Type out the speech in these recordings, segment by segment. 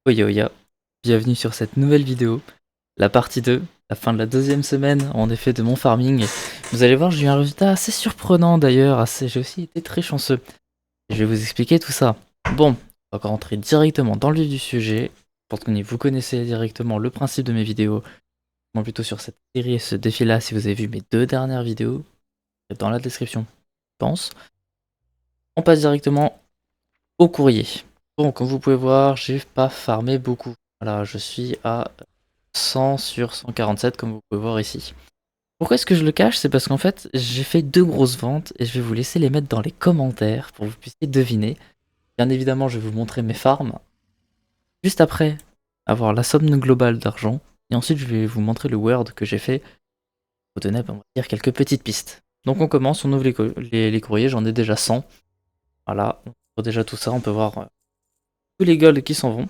Oya, bienvenue sur cette nouvelle vidéo, la partie 2, la fin de la deuxième semaine en effet de mon farming. Vous allez voir, j'ai eu un résultat assez surprenant d'ailleurs, j'ai aussi été très chanceux. Je vais vous expliquer tout ça. Bon, on va rentrer directement dans le vif du sujet. Je pense que vous connaissez directement le principe de mes vidéos, moi plutôt sur cette série et ce défi-là si vous avez vu mes deux dernières vidéos, dans la description, je pense. On passe directement au courrier. Bon, comme vous pouvez voir, j'ai pas farmé beaucoup. Voilà, je suis à 100 sur 147 comme vous pouvez voir ici. Pourquoi est-ce que je le cache? C'est parce qu'en fait j'ai fait deux grosses ventes et je vais vous laisser les mettre dans les commentaires pour que vous puissiez deviner. Bien évidemment je vais vous montrer mes farms juste après avoir la somme globale d'argent et ensuite je vais vous montrer le word que j'ai fait pour vous donner on va dire quelques petites pistes. Donc on commence, on ouvre les courriers, j'en ai déjà 100. Voilà, on ouvre déjà tout ça, on peut voir tous les golds qui s'en vont.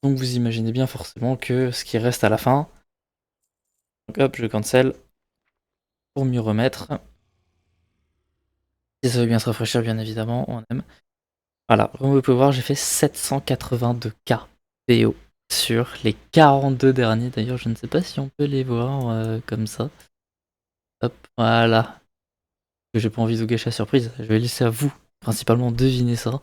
Donc vous imaginez bien forcément que ce qui reste à la fin, donc hop je cancel pour mieux remettre. Si ça veut bien se rafraîchir, bien évidemment, on aime. Voilà, comme vous pouvez voir, j'ai fait 782K PO sur les 42 derniers. D'ailleurs, je ne sais pas si on peut les voir comme ça. Hop, voilà. J'ai pas envie de vous gâcher la surprise. Je vais laisser à vous, principalement, deviner ça.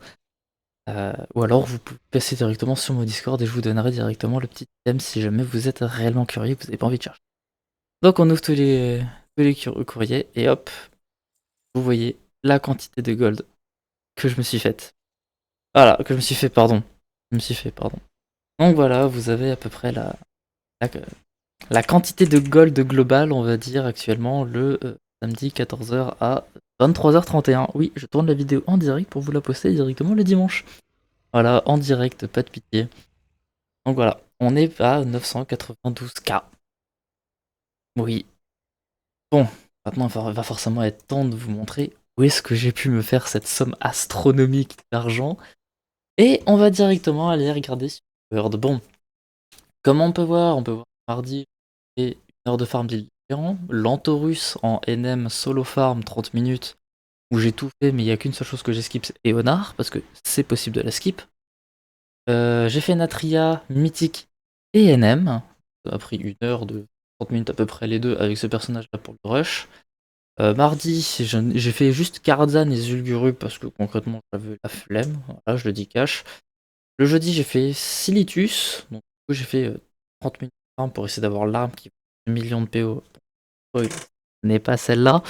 Ou alors, vous pouvez passer directement sur mon Discord et je vous donnerai directement le petit thème si jamais vous êtes réellement curieux et que vous n'avez pas envie de chercher. Donc, on ouvre tous les courriers et hop, vous voyez la quantité de gold que je me suis faite. Voilà, que je me suis fait, pardon. Je me suis fait, pardon. Donc voilà, vous avez à peu près la, la quantité de gold globale, on va dire, actuellement, le samedi 14h à 23h31. Oui, je tourne la vidéo en direct pour vous la poster directement le dimanche. Voilà, en direct, pas de pitié. Donc voilà, on est à 992K. Oui. Bon, maintenant, il va forcément être temps de vous montrer où est-ce que j'ai pu me faire cette somme astronomique d'argent. Et on va directement aller regarder sur Word. Bon, comme on peut voir mardi et une heure de farm d'île différent. L'Antorus en NM solo farm 30 minutes où j'ai tout fait mais il n'y a qu'une seule chose que j'ai skip, c'est Eonar parce que c'est possible de la skip. J'ai fait Natria, Mythique et NM. Ça a pris une heure de 30 minutes à peu près les deux avec ce personnage là pour le rush. Mardi, j'ai fait juste Karzan et Zul'Gurub parce que concrètement j'avais la flemme, voilà, je le dis cash. Le jeudi, j'ai fait Silitus, donc du coup, j'ai fait 30 minutes de farm pour essayer d'avoir l'arme qui fait 1 million de PO. Spoil, ce n'est pas celle-là.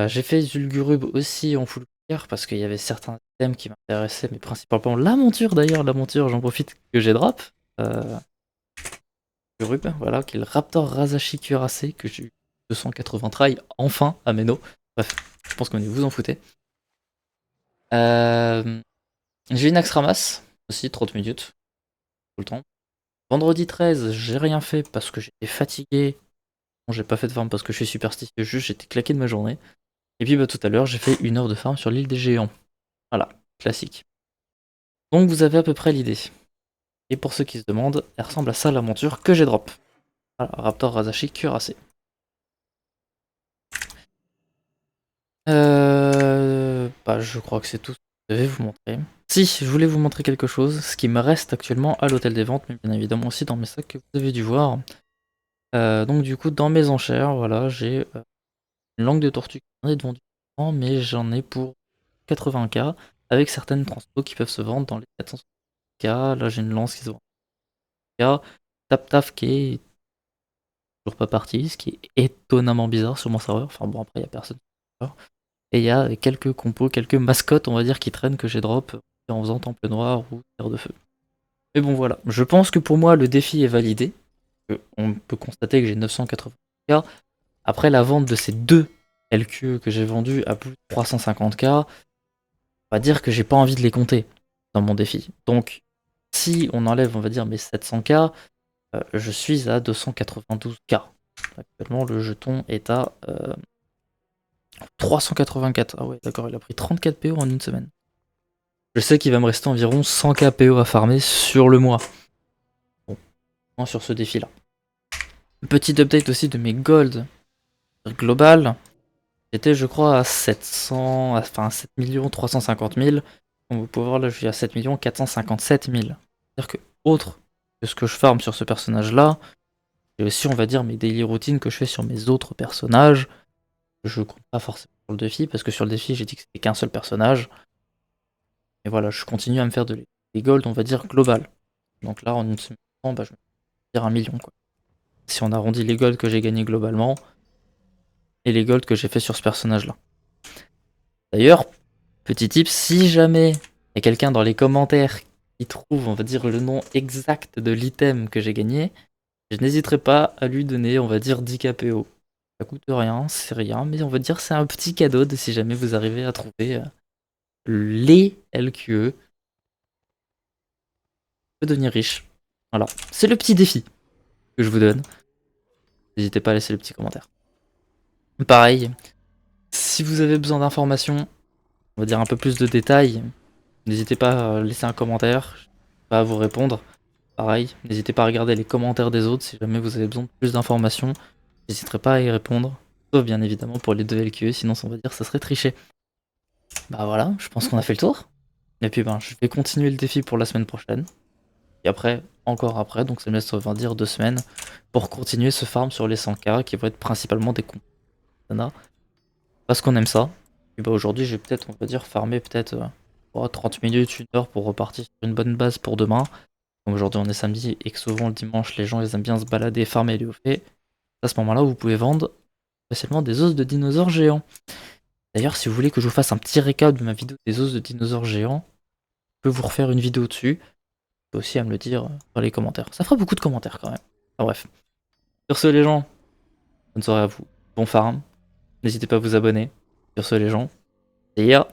J'ai fait Zul'Gurub aussi en full clear parce qu'il y avait certains thèmes qui m'intéressaient, mais principalement la monture d'ailleurs. La monture, j'en profite que j'ai drop. Euh, Zul'Gurub, voilà, qui est le Raptor Razashi cuirassé que j'ai eu 280 try enfin à Meno. Bref, je pense qu'on est vous en foutez. Euh, j'ai une Axramas aussi, 30 minutes, tout le temps. Vendredi 13, j'ai rien fait parce que j'étais fatigué. Bon, j'ai pas fait de farm parce que je suis superstitieux, juste j'étais claqué de ma journée. Et puis bah, tout à l'heure, j'ai fait une heure de farm sur l'île des géants. Voilà, classique. Donc vous avez à peu près l'idée. Et pour ceux qui se demandent, elle ressemble à ça la monture que j'ai drop. Voilà, Raptor Razashi cuirassé. Bah, je crois que c'est tout ce que je devais vous montrer. Si, je voulais vous montrer quelque chose, ce qui me reste actuellement à l'hôtel des ventes, mais bien évidemment aussi dans mes sacs que vous avez dû voir. Donc du coup, dans mes enchères, voilà, j'ai une langue de tortue qui vient d'être vendue, mais j'en ai pour 80K, avec certaines transpos qui peuvent se vendre dans les 460K. Là, j'ai une lance qui se vend 400K. Tap qui est toujours pas parti, ce qui est étonnamment bizarre sur mon serveur. Enfin bon, après, il n'y a personne. Et il y a quelques compos, quelques mascottes, on va dire, qui traînent que j'ai drop en faisant temple noir ou terre de feu. Mais bon, voilà. Je pense que pour moi, le défi est validé. On peut constater que j'ai 980K. Après la vente de ces deux LQ que j'ai vendus à plus de 350K, on va dire que j'ai pas envie de les compter dans mon défi. Donc, si on enlève, on va dire, mes 700K, je suis à 292K. Actuellement, le jeton est à 384. Ah ouais, d'accord, il a pris 34 PO en une semaine. Je sais qu'il va me rester environ 100K PO à farmer sur le mois. Bon, moins sur ce défi-là. Petit update aussi de mes gold global. J'étais, je crois, à 700, enfin 7 350 000. Comme vous pouvez voir là, je suis à 7 457 000. C'est-à-dire que, autre que ce que je farm sur ce personnage-là, j'ai aussi, on va dire, mes daily routines que je fais sur mes autres personnages. Je compte pas forcément sur le défi, parce que sur le défi, j'ai dit que c'était qu'un seul personnage. Et voilà, je continue à me faire des golds, on va dire, global. Donc là, en une semaine, bah, je vais dire 1 million, quoi. Si on arrondit les golds que j'ai gagnés globalement, et les golds que j'ai fait sur ce personnage-là. D'ailleurs, petit tip, si jamais il y a quelqu'un dans les commentaires qui trouve, on va dire, le nom exact de l'item que j'ai gagné, je n'hésiterai pas à lui donner, on va dire, 10 KPO. Ça coûte rien, c'est rien, mais on va dire c'est un petit cadeau de si jamais vous arrivez à trouver les LQE. Peut devenir riche. Voilà, c'est le petit défi que je vous donne. N'hésitez pas à laisser le petit commentaire. Pareil, si vous avez besoin d'informations, on va dire un peu plus de détails, n'hésitez pas à laisser un commentaire, je vais pas à vous répondre. Pareil, n'hésitez pas à regarder les commentaires des autres si jamais vous avez besoin de plus d'informations. N'hésiterez pas à y répondre. Sauf bien évidemment pour les 2 LQE, sinon on va dire ça serait tricher. Bah voilà, je pense qu'on a fait le tour. Et puis ben je vais continuer le défi pour la semaine prochaine. Et après, encore après, donc ça me laisse on va dire 2 semaines pour continuer ce farm sur les 100k qui vont être principalement des combats. Parce qu'on aime ça. Et bah aujourd'hui je vais peut-être, on va dire, farmer peut-être 30 minutes, 1 heure pour repartir sur une bonne base pour demain. Comme aujourd'hui on est samedi et que souvent le dimanche les gens ils aiment bien se balader, farmer les hauts faits. À ce moment-là vous pouvez vendre spécialement des os de dinosaures géants. D'ailleurs si vous voulez que je vous fasse un petit récap de ma vidéo des os de dinosaures géants, je peux vous refaire une vidéo dessus. Vous pouvez aussi à me le dire dans les commentaires. Ça fera beaucoup de commentaires quand même. Enfin bref. Sur ce les gens, bonne soirée à vous. Bon farm. N'hésitez pas à vous abonner. Sur ce les gens, see ya.